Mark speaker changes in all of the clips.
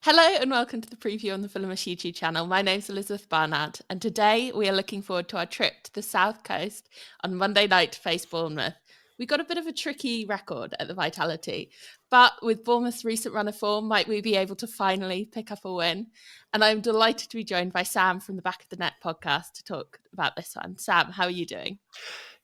Speaker 1: Hello and welcome to the preview on the Fulhamish YouTube channel. My name's Elizabeth Barnard, and today we are looking forward to our trip to the South Coast on Monday night to face Bournemouth. We got a bit of a tricky record at the Vitality, but with Bournemouth's recent run of form, might we be able to finally pick up a win? And I'm delighted to be joined by Sam from the Back of the Net podcast to talk about this one. Sam, how are you doing?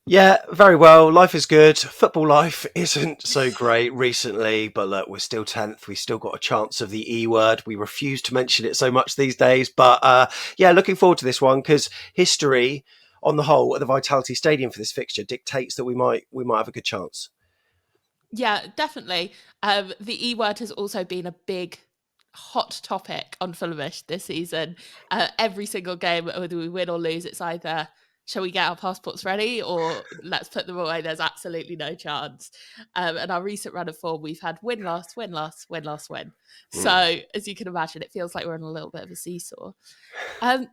Speaker 2: Yeah, very well. Life is good. Football life isn't so great recently, but look, we're still 10th. We still got a chance of the E word. We refuse to mention it so much these days. But yeah, looking forward to this one because history on the whole at the Vitality Stadium for this fixture dictates that we might have a good chance.
Speaker 1: Yeah, definitely. The E word has also been a big hot topic on Fulhamish this season. Every single game, whether we win or lose, it's either shall we get our passports ready or let's put them away. There's absolutely no chance. And our recent run of form, we've had win, loss, win, loss, win, loss, win.
Speaker 2: Mm.
Speaker 1: So as you can imagine, it feels like we're on a little bit of a seesaw. Um,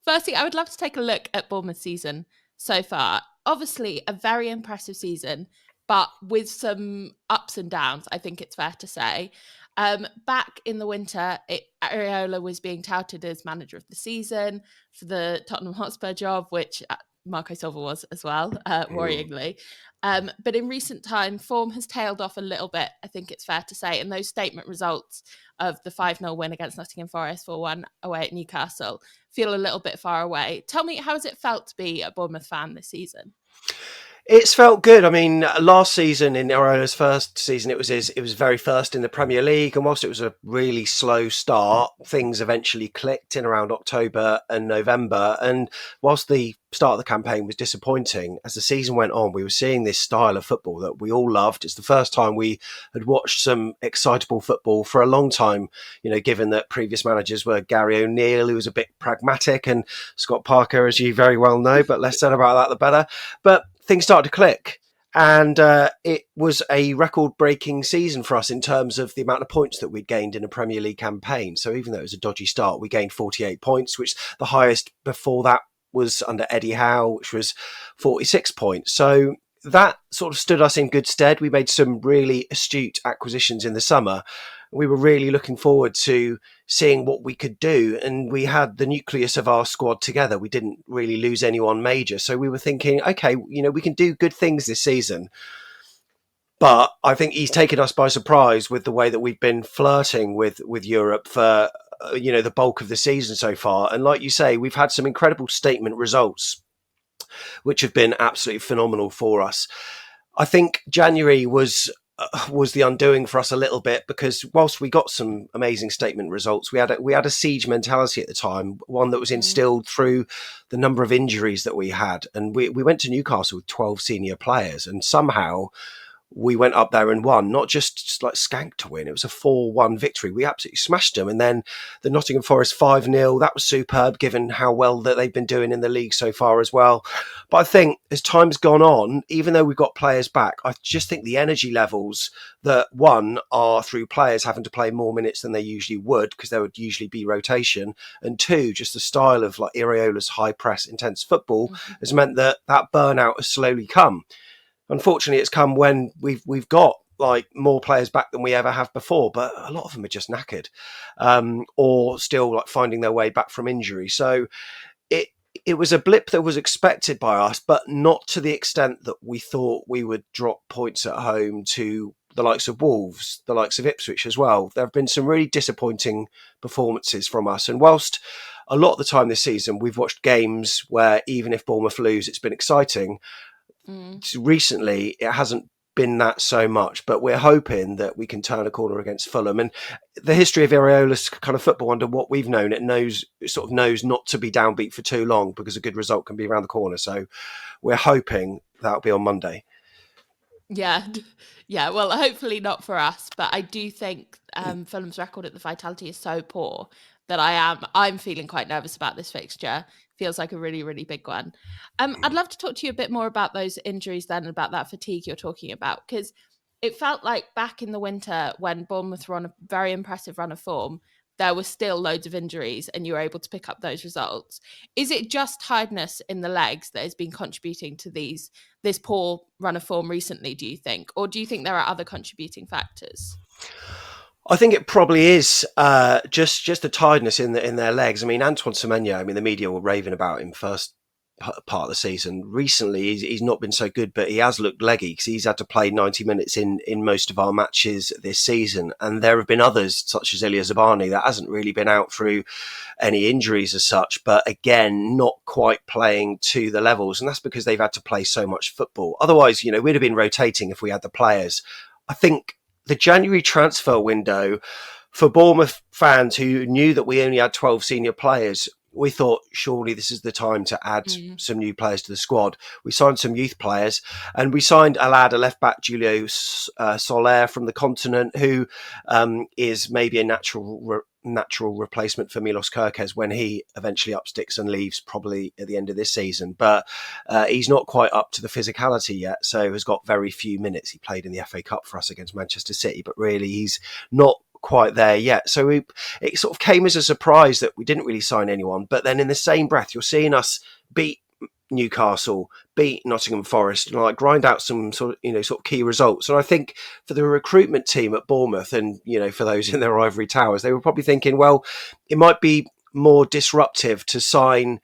Speaker 1: Firstly, I would love to take a look at Bournemouth's season so far. Obviously, a very impressive season, but with some ups and downs, I think it's fair to say. Back in the winter, Areola was being touted as manager of the season for the Tottenham Hotspur job, which Marco Silva was as well,
Speaker 2: Mm.
Speaker 1: worryingly. But in recent time, form has tailed off a little bit, I think it's fair to say. And those statement results of the 5-0 win against Nottingham Forest 4-1 away at Newcastle feel a little bit far away. Tell me, how has it felt to be a Bournemouth fan this season?
Speaker 2: It's felt good. I mean, last season in Areola's first season, it was very first in the Premier League, and whilst it was a really slow start, things eventually clicked in around October and November. And whilst the start of the campaign was disappointing, as the season went on, we were seeing this style of football that we all loved. It's the first time we had watched some excitable football for a long time. You know, given that previous managers were Gary O'Neill, who was a bit pragmatic, and Scott Parker, as you very well know. But less said about that, the better. But things started to click. And it was a record breaking season for us in terms of the amount of points that we'd gained in a Premier League campaign. So even though it was a dodgy start, we gained 48 points, which the highest before that was under Eddie Howe, which was 46 points. So that sort of stood us in good stead. We made some really astute acquisitions in the summer. We were really looking forward to seeing what we could do. And we had the nucleus of our squad together. We didn't really lose anyone major. So we were thinking, okay, we can do good things this season. But I think he's taken us by surprise with the way that we've been flirting with Europe for the bulk of the season so far. And like you say, we've had some incredible statement results, which have been absolutely phenomenal for us. I think January was the undoing for us a little bit because whilst we got some amazing statement results, we had a siege mentality at the time, one that was
Speaker 1: Mm.
Speaker 2: instilled through the number of injuries that we had, and we went to Newcastle with 12 senior players, and somehow we went up there and won, not just like skank to win. It was a 4-1 victory. We absolutely smashed them. And then the Nottingham Forest 5-0, that was superb given how well that they've been doing in the league so far as well. But I think as time's gone on, even though we've got players back, I just think the energy levels that one are through players having to play more minutes than they usually would because there would usually be rotation, and two, just the style of like Iraola's high press, intense football
Speaker 1: Mhm.
Speaker 2: has meant that burnout has slowly come. Unfortunately, it's come when we've got like more players back than we ever have before, but a lot of them are just knackered, or still like finding their way back from injury. So it it was a blip that was expected by us, but not to the extent that we thought we would drop points at home to the likes of Wolves, the likes of Ipswich as well. There have been some really disappointing performances from us, and whilst a lot of the time this season we've watched games where even if Bournemouth lose, it's been exciting.
Speaker 1: Mm.
Speaker 2: Recently it hasn't been that so much, but we're hoping that we can turn a corner against Fulham. And the history of Iraola's kind of football, under what we've known, it knows not to be downbeat for too long because a good result can be around the corner. So we're hoping that'll be on Monday.
Speaker 1: Yeah, yeah. Well, hopefully not for us, but I do think Fulham's record at the Vitality is so poor that I'm feeling quite nervous about this fixture. Feels like a really, really big one. I'd love to talk to you a bit more about those injuries then, and about that fatigue you're talking about, because it felt like back in the winter when Bournemouth were on a very impressive run of form, there were still loads of injuries, and you were able to pick up those results. Is it just tiredness in the legs that has been contributing to this poor run of form recently, do you think? Or do you think there are other contributing factors?
Speaker 2: I think it probably is just the tiredness in their legs. I mean, Antoine Semenyo. I mean, the media were raving about him first part of the season. Recently, he's not been so good, but he has looked leggy because he's had to play 90 minutes in most of our matches this season. And there have been others, such as Ilya Zabani, that hasn't really been out through any injuries as such, but again, not quite playing to the levels. And that's because they've had to play so much football. Otherwise, we'd have been rotating if we had the players. I think the January transfer window for Bournemouth fans who knew that we only had 12 senior players, we thought surely this is the time to add
Speaker 1: Mm.
Speaker 2: some new players to the squad. We signed some youth players, and we signed a lad, a left back, Julio Soler from the continent, who is maybe a natural replacement for Milos Kerkez when he eventually up sticks and leaves, probably at the end of this season. But he's not quite up to the physicality yet, so has got very few minutes. He played in the FA Cup for us against Manchester City, but really he's not quite there yet. So it sort of came as a surprise that we didn't really sign anyone. But then in the same breath, you're seeing us beat Newcastle, beat Nottingham Forest, and like grind out some sort of key results. And I think for the recruitment team at Bournemouth, and for those in their ivory towers, they were probably thinking, well, it might be more disruptive to sign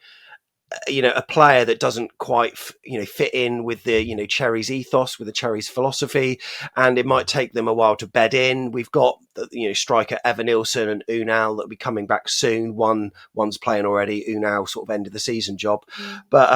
Speaker 2: a player that doesn't quite fit in with the Cherries ethos, with the Cherries philosophy, and it might take them a while to bed in. We've got striker Evan Nilsson and Unal that'll be coming back soon. One's playing already. Unal sort of end of the season job,
Speaker 1: Mm.
Speaker 2: but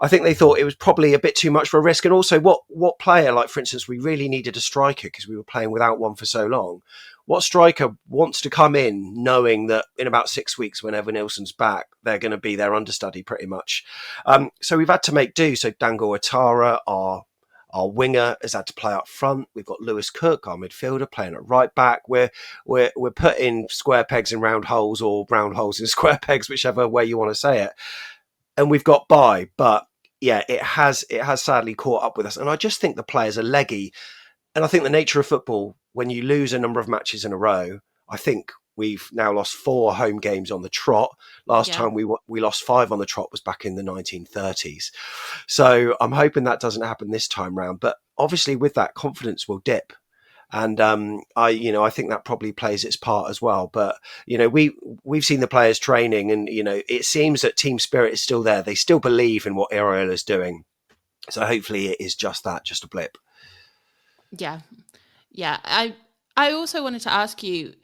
Speaker 2: I think they thought it was probably a bit too much for a risk. And also, what player, like for instance, we really needed a striker because we were playing without one for so long. What striker wants to come in knowing that in about 6 weeks, whenever Nilsson's back, they're going to be their understudy pretty much? So we've had to make do. So Dango Atara, our winger, has had to play up front. We've got Lewis Cook, our midfielder, playing at right back. We're putting square pegs in round holes, or round holes in square pegs, whichever way you want to say it. And we've got by, but yeah, it has sadly caught up with us. And I just think the players are leggy. And I think the nature of football, when you lose a number of matches in a row, I think we've now lost 4 home games on the trot. Last
Speaker 1: Yeah.
Speaker 2: time we lost 5 on the trot was back in the 1930s. So I'm hoping that doesn't happen this time round. But obviously, with that, confidence will dip. And I think that probably plays its part as well. But we've seen the players training, and it seems that team spirit is still there. They still believe in what Iraola is doing. So hopefully, it is just that, just a blip.
Speaker 1: Yeah. Yeah. I also wanted to ask you,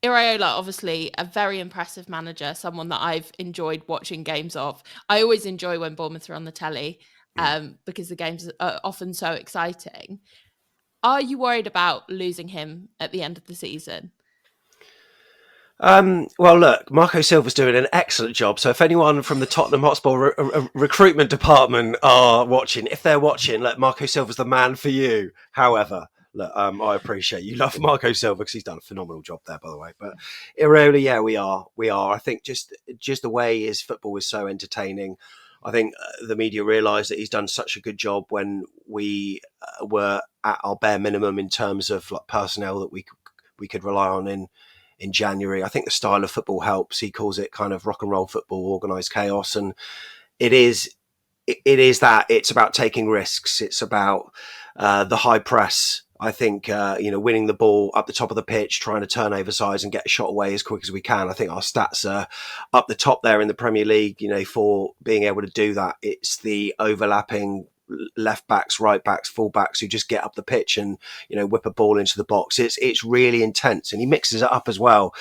Speaker 1: Iraola, obviously a very impressive manager, someone that I've enjoyed watching games of. I always enjoy when Bournemouth are on the telly, because the games are often so exciting. Are you worried about losing him at the end of the season?
Speaker 2: Well, look, Marco Silva's doing an excellent job. So if anyone from the Tottenham Hotspur recruitment department are watching, if they're watching, look, Marco Silva's the man for you. However, look, I appreciate you love Marco Silva because he's done a phenomenal job there, by the way. But Iraola, yeah, we are. I think just the way his football is so entertaining. I think the media realised that he's done such a good job when we were at our bare minimum in terms of like personnel that we could rely on in January. I think the style of football helps. He calls it kind of rock and roll football, organised chaos, and it is that. It's about taking risks. It's about the high press. I think winning the ball up the top of the pitch, trying to turn over sides and get a shot away as quick as we can. I think our stats are up the top there in the Premier League. For being able to do that, it's the overlapping left backs, right backs, full backs who just get up the pitch and whip a ball into the box. It's really intense, and he mixes it up as well.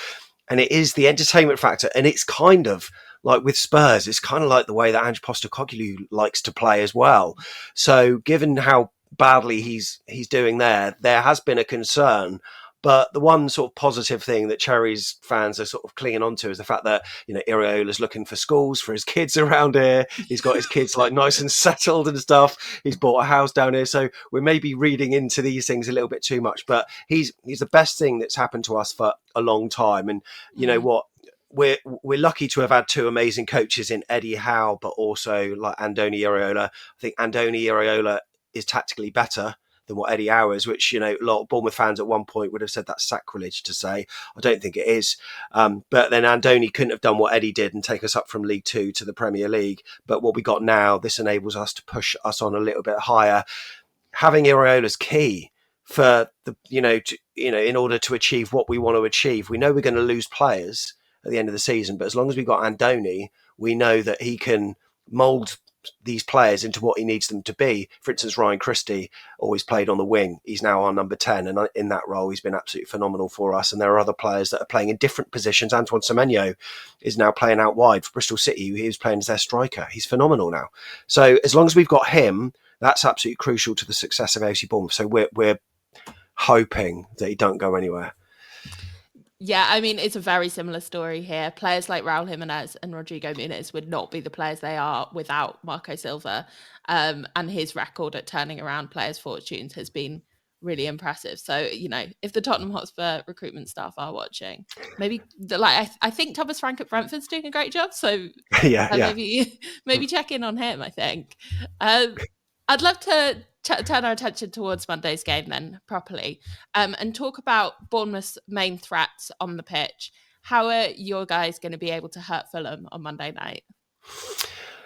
Speaker 2: And it is the entertainment factor, and it's kind of like with Spurs, it's kind of like the way that Ange Postecoglou likes to play as well. So, given how badly he's doing there has been a concern. But the one sort of positive thing that Cherries fans are sort of clinging onto is the fact that Iraola's looking for schools for his kids around here. He's got his kids like nice and settled and stuff. He's bought a house down here, so we're maybe reading into these things a little bit too much. But he's the best thing that's happened to us for a long time. And you know
Speaker 1: Mm.
Speaker 2: what? We're lucky to have had 2 amazing coaches in Eddie Howe, but also like Andoni Iraola. I think Andoni Iraola is tactically better than what Eddie Howe is, which a lot of Bournemouth fans at one point would have said that's sacrilege to say. I don't think it is. But then Andoni couldn't have done what Eddie did and take us up from League Two to the Premier League. But what we got now, this enables us to push us on a little bit higher. Having Iraola's key. for the in order to achieve what we want to achieve. We know we're going to lose players at the end of the season, but as long as we've got Andoni, we know that he can mould these players into what he needs them to be. For instance, Ryan Christie always played on the wing. He's now our number 10, and in that role, he's been absolutely phenomenal for us. And there are other players that are playing in different positions. Antoine Semenyo is now playing out wide for Bristol City. He was playing as their striker. He's phenomenal now. So as long as we've got him, that's absolutely crucial to the success of AFC Bournemouth. So we're hoping that he don't go anywhere.
Speaker 1: Yeah, I mean, it's a very similar story here. Players like Raul Jimenez and Rodrigo Muniz would not be the players they are without Marco Silva. And his record at turning around players' fortunes has been really impressive. So, if the Tottenham Hotspur recruitment staff are watching, maybe I think Thomas Frank at Brentford's doing a great job. So
Speaker 2: Yeah.
Speaker 1: maybe check in on him, I think. I'd love to turn our attention towards Monday's game then properly, and talk about Bournemouth's main threats on the pitch. How are your guys going to be able to hurt Fulham on Monday night?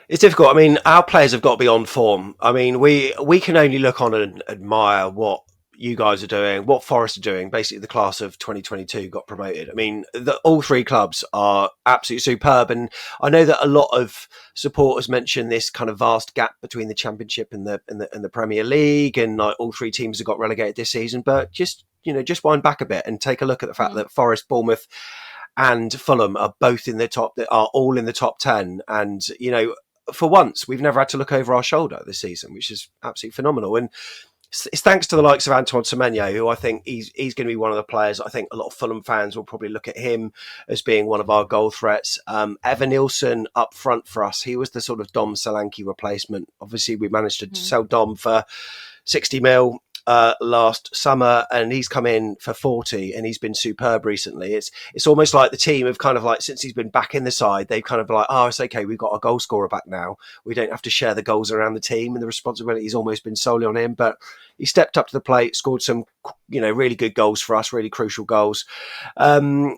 Speaker 2: It's difficult. I mean, our players have got to be on form. I mean, we can only look on and admire what you guys are doing, what Forest are doing. Basically, the class of 2022 got promoted. I mean, all three clubs are absolutely superb. And I know that a lot of supporters mention this kind of vast gap between the Championship and the Premier League, and like, all three teams have got relegated this season. But just wind back a bit and take a look at the fact that Forest, Bournemouth, and Fulham are both in the top. That are all in the top 10, and for once, we've never had to look over our shoulder this season, which is absolutely phenomenal. And it's thanks to the likes of Antoine Semenyo, who I think he's going to be one of the players. I think a lot of Fulham fans will probably look at him as being one of our goal threats. Evan Nilsson up front for us. He was the sort of Dom Solanke replacement. Obviously, we managed to sell Dom for 60 mil. Last summer, and he's come in for 40, and he's been superb recently. It's almost like the team have kind of like, since he's been back in the side, they've kind of like, oh, it's okay, we've got a goal scorer back now. We don't have to share the goals around the team, and the responsibility's almost been solely on him. But he stepped up to the plate, scored some, really good goals for us, really crucial goals. Semenyo,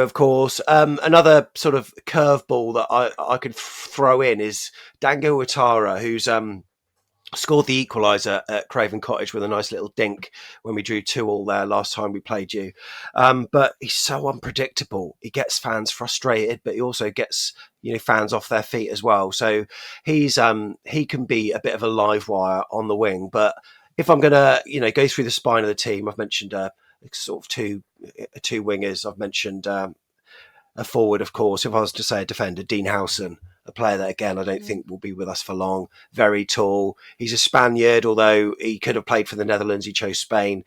Speaker 2: of course. Another sort of curveball that I could throw in is Dango Ouattara, who's scored the equaliser at Craven Cottage with a nice little dink when we drew 2-2 there last time we played you. But he's so unpredictable. He gets fans frustrated, but he also gets fans off their feet as well. So he can be a bit of a live wire on the wing. But if I'm going to go through the spine of the team, I've mentioned sort of two wingers. I've mentioned a forward, of course. If I was to say a defender, Dean Howson, a player that, again, I don't think will be with us for long. Very tall. He's a Spaniard, although he could have played for the Netherlands. He chose Spain.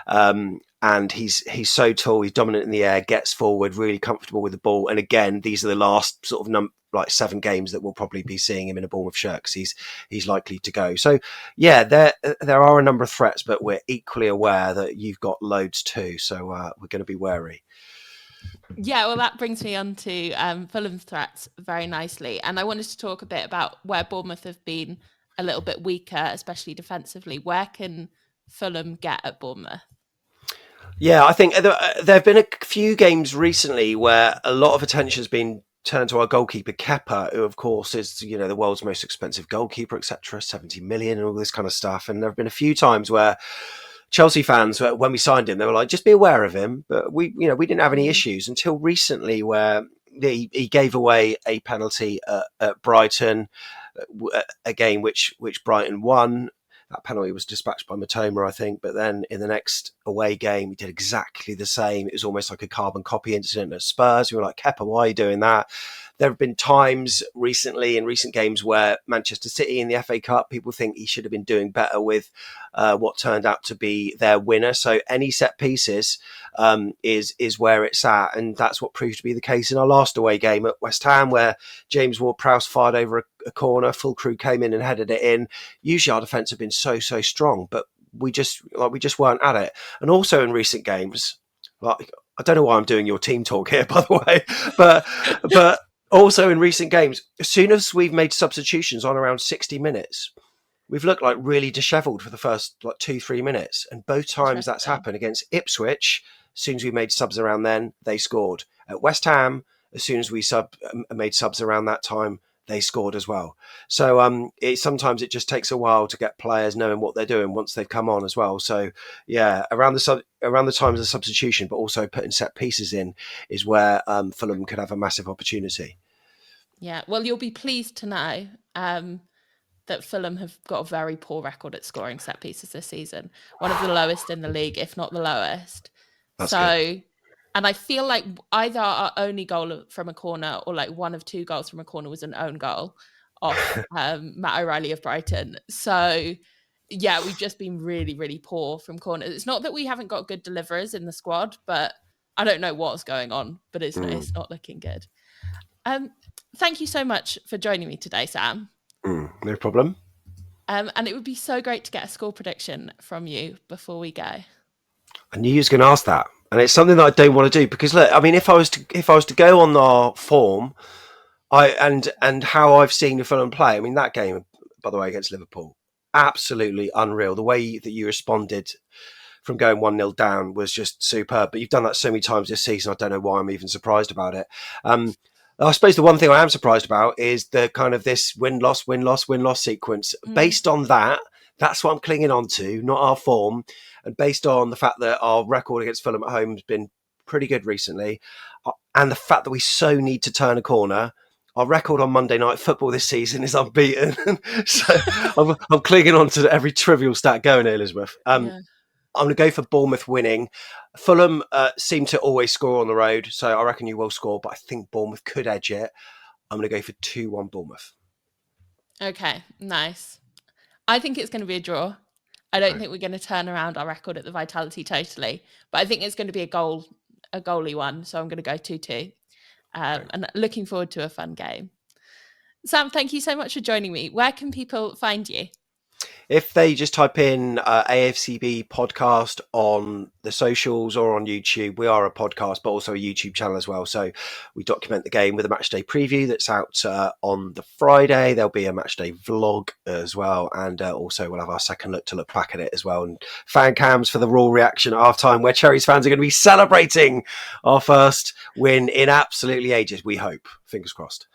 Speaker 2: And he's so tall. He's dominant in the air, gets forward, really comfortable with the ball. And again, these are the last sort of 7 games that we'll probably be seeing him in a Bournemouth shirt, because he's likely to go. So, yeah, there are a number of threats, but we're equally aware that you've got loads too. So we're going to be wary.
Speaker 1: Yeah, well, that brings me on to Fulham's threats very nicely. And I wanted to talk a bit about where Bournemouth have been a little bit weaker, especially defensively. Where can Fulham get at Bournemouth?
Speaker 2: Yeah, I think there have been a few games recently where a lot of attention has been turned to our goalkeeper, Kepa, who, of course, is the world's most expensive goalkeeper, etc., 70 million and all this kind of stuff. And there have been a few times where Chelsea fans, when we signed him, they were like, just be aware of him. But we didn't have any issues until recently, where he gave away a penalty at Brighton, a game which Brighton won. That penalty was dispatched by Matoma, I think. But then in the next away game, he did exactly the same. It was almost like a carbon copy incident at Spurs. We were like, Kepa, why are you doing that? There have been times recently in recent games where Manchester City in the FA Cup, people think he should have been doing better with what turned out to be their winner. So any set pieces is where it's at. And that's what proved to be the case in our last away game at West Ham, where James Ward-Prowse fired over a corner, full crew came in and headed it in. Usually our defence have been so strong, but we just weren't at it. And also in recent games, like, I don't know why I'm doing your team talk here, by the way, but also in recent games, as soon as we've made substitutions on around 60 minutes, we've looked like really dishevelled for the first 2-3 minutes. And both times that's happened against Ipswich, as soon as we made subs around then, they scored. At West Ham, as soon as we made subs around that time, they scored as well. So sometimes it just takes a while to get players knowing what they're doing once they've come on as well. So yeah, around the times of substitution, but also putting set pieces in is where Fulham could have a massive opportunity.
Speaker 1: Yeah, well, you'll be pleased to know that Fulham have got a very poor record at scoring set pieces this season. One of the lowest in the league, if not the lowest.
Speaker 2: That's good.
Speaker 1: So, and I feel like either our only goal from a corner or like one of two goals from a corner was an own goal off Matt O'Reilly of Brighton. So, yeah, we've just been really, really poor from corners. It's not that we haven't got good deliverers in the squad, but I don't know what's going on, but it's not looking good. Um, Thank you so much for joining me today, Sam.
Speaker 2: No problem.
Speaker 1: And it would be so great to get a score prediction from you before we go.
Speaker 2: I knew you was going to ask that, and it's something that I don't want to do because look, I mean, if I was to go on our form, and how I've seen the Fulham play, I mean, that game, by the way, against Liverpool, absolutely unreal. The way that you responded from going 1-0 down was just superb. But you've done that so many times this season, I don't know why I'm even surprised about it. I suppose the one thing I am surprised about is the kind of this win-loss, win-loss, win-loss sequence. Based on that, that's what I'm clinging on to, not our form. And based on the fact that our record against Fulham at home has been pretty good recently, and the fact that we so need to turn a corner, our record on Monday Night Football this season is unbeaten. So I'm clinging on to every trivial stat going here, Elizabeth.
Speaker 1: Yeah.
Speaker 2: I'm going to go for Bournemouth winning. Fulham seem to always score on the road, so I reckon you will score, but I think Bournemouth could edge it. I'm going to go for 2-1 Bournemouth.
Speaker 1: Okay, nice. I think it's going to be a draw. I don't
Speaker 2: Right.
Speaker 1: think we're going to turn around our record at the Vitality totally, but I think it's going to be a goalie one. So I'm going to go 2-2.
Speaker 2: Okay.
Speaker 1: And looking forward to a fun game. Sam, thank you so much for joining me. Where can people find you?
Speaker 2: If they just type in AFCB podcast on the socials or on YouTube, we are a podcast, but also a YouTube channel as well. So we document the game with a matchday preview that's out on the Friday. There'll be a matchday vlog as well. And also we'll have our second look to look back at it as well. And fan cams for the raw reaction at half time, where Cherries fans are going to be celebrating our first win in absolutely ages, we hope. Fingers crossed.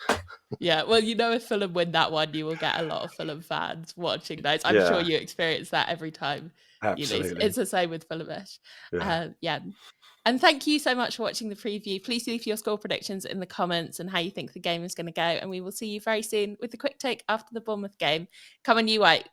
Speaker 1: Yeah, well, if Fulham win that one, you will get a lot of Fulham fans watching those. I'm sure
Speaker 2: Yeah,
Speaker 1: you experience that every time you lose.
Speaker 2: absolutely.
Speaker 1: It's the same with Fulhamish.
Speaker 2: Yeah.
Speaker 1: Yeah. And thank you so much for watching the preview. Please leave your score predictions in the comments and how you think the game is going to go. And we will see you very soon with the quick take after the Bournemouth game. Come on, you White.